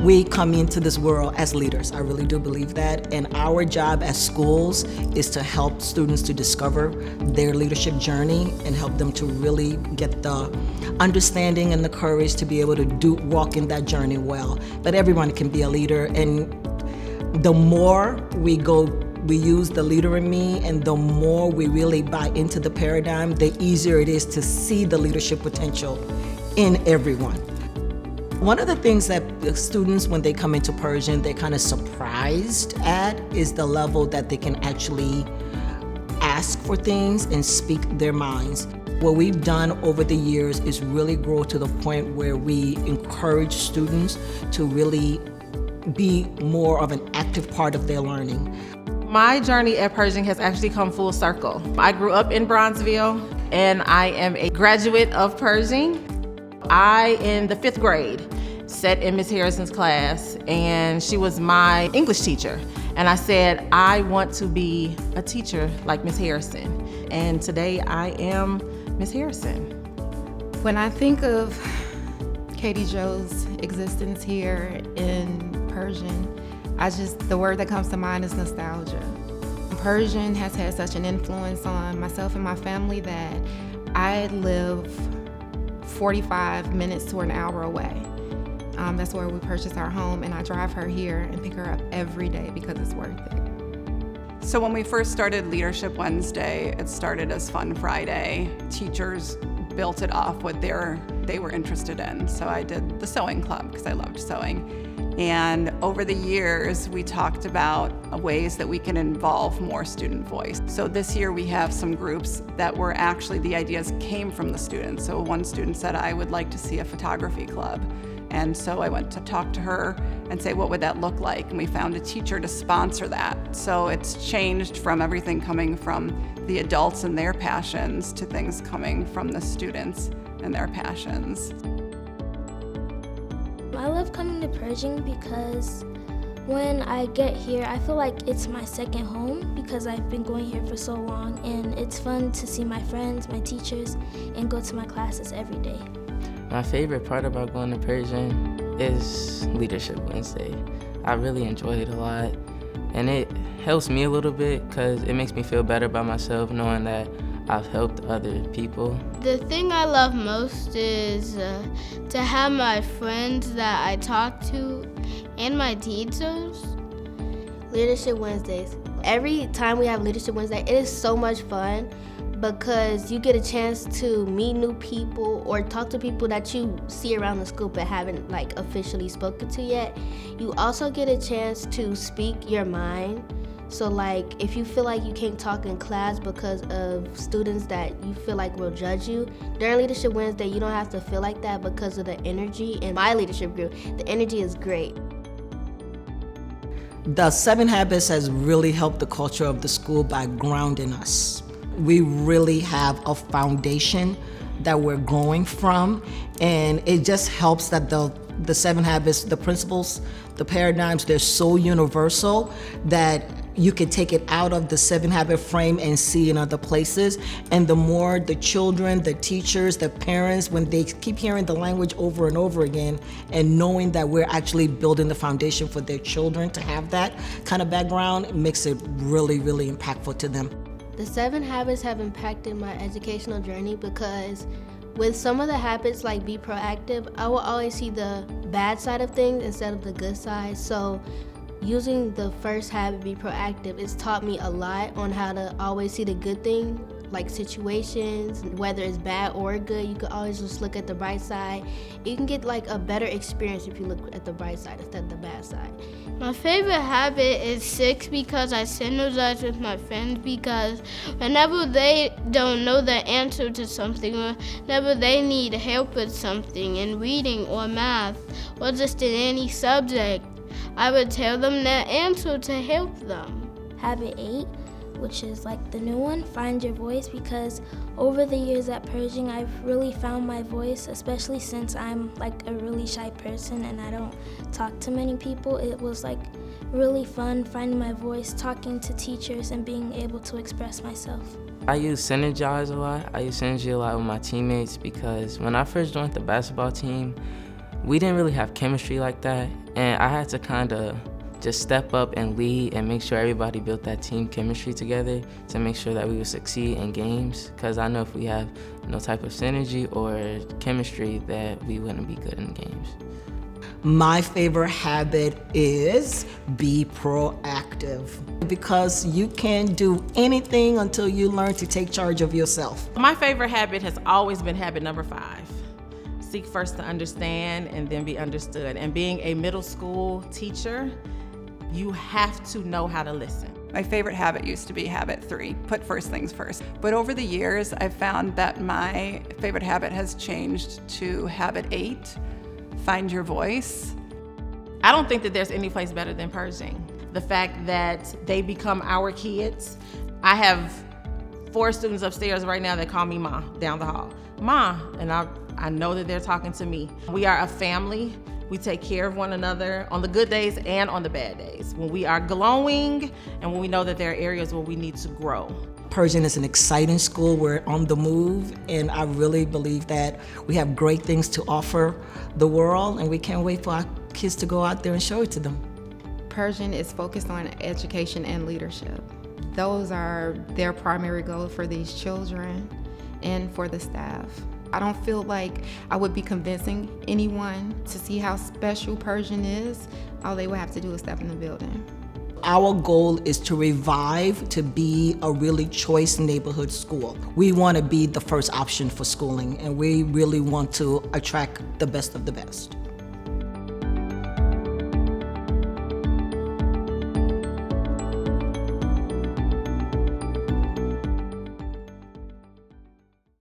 We come into this world as leaders. I really do believe that. And our job as schools is to help students to discover their leadership journey and help them to really get the understanding and the courage to be able to walk in that journey well. But everyone can be a leader, and the more we use the leader in me, and the more we really buy into the paradigm, the easier it is to see the leadership potential in everyone. One of the things that the students, when they come into Pershing, they're kind of surprised at is the level that they can actually ask for things and speak their minds. What we've done over the years is really grow to the point where we encourage students to really be more of an active part of their learning. My journey at Pershing has actually come full circle. I grew up in Bronzeville, and I am a graduate of Pershing. I, in the 5th grade, sat in Miss Harrison's class, and she was my English teacher. And I said, I want to be a teacher like Miss Harrison. And today I am Miss Harrison. When I think of Katie Jo's existence here in Pershing, the word that comes to mind is nostalgia. Pershing has had such an influence on myself and my family that I live 45 minutes to an hour away. That's where we purchased our home, and I drive her here and pick her up every day because it's worth it. So when we first started Leadership Wednesday, it started as Fun Friday. Teachers built it off what they were interested in. So I did the sewing club because I loved sewing. And over the years, we talked about ways that we can involve more student voice. So this year we have some groups that were actually, the ideas came from the students. So one student said, I would like to see a photography club. And so I went to talk to her and say, what would that look like? And we found a teacher to sponsor that. So it's changed from everything coming from the adults and their passions to things coming from the students and their passions. I love coming to Pershing because when I get here, I feel like it's my second home because I've been going here for so long, and it's fun to see my friends, my teachers, and go to my classes every day. My favorite part about going to Pershing is Leadership Wednesday. I really enjoy it a lot, and it helps me a little bit because it makes me feel better about myself knowing that I've helped other people. The thing I love most is to have my friends that I talk to and my teachers. Leadership Wednesdays. Every time we have Leadership Wednesday, it is so much fun because you get a chance to meet new people or talk to people that you see around the school but haven't officially spoken to yet. You also get a chance to speak your mind. So if you feel like you can't talk in class because of students that you feel like will judge you, during Leadership Wednesday, you don't have to feel like that because of the energy. In my leadership group, the energy is great. The 7 Habits has really helped the culture of the school by grounding us. We really have a foundation that we're growing from, and it just helps that the 7 Habits, the principles, the paradigms, they're so universal that you can take it out of the 7 Habit frame and see in other places. And the more the children, the teachers, the parents, when they keep hearing the language over and over again and knowing that we're actually building the foundation for their children to have that kind of background, it makes it really, really impactful to them. The 7 Habits have impacted my educational journey because with some of the habits like be proactive, I will always see the bad side of things instead of the good side. So using the first habit, be proactive, it's taught me a lot on how to always see the good thing, like situations, whether it's bad or good, you can always just look at the bright side. You can get a better experience if you look at the bright side instead of the bad side. My favorite habit is 6 because I synergize with my friends, because whenever they don't know the answer to something, or whenever they need help with something in reading or math or just in any subject, I would tell them the answer to help them. Habit 8, which is the new one, find your voice, because over the years at Pershing, I've really found my voice, especially since I'm a really shy person and I don't talk to many people. It was really fun finding my voice, talking to teachers, and being able to express myself. I use Synergize a lot. I use Synergy a lot with my teammates because when I first joined the basketball team, we didn't really have chemistry like that, and I had to kind of just step up and lead and make sure everybody built that team chemistry together to make sure that we would succeed in games, because I know if we have no type of synergy or chemistry that we wouldn't be good in games. My favorite habit is be proactive, because you can't do anything until you learn to take charge of yourself. My favorite habit has always been habit number 5. Seek first to understand and then be understood. And being a middle school teacher, you have to know how to listen. My favorite habit used to be habit 3, put first things first. But over the years, I've found that my favorite habit has changed to habit 8, find your voice. I don't think that there's any place better than Pershing. The fact that they become our kids. I have 4 students upstairs right now that call me Ma down the hall. Ma, and I know that they're talking to me. We are a family. We take care of one another on the good days and on the bad days. When we are glowing and when we know that there are areas where we need to grow. Pershing is an exciting school. We're on the move, and I really believe that we have great things to offer the world, and we can't wait for our kids to go out there and show it to them. Pershing is focused on education and leadership. Those are their primary goals for these children and for the staff. I don't feel like I would be convincing anyone to see how special Pershing is. All they would have to do is step in the building. Our goal is to revive to be a really choice neighborhood school. We want to be the first option for schooling, and we really want to attract the best of the best.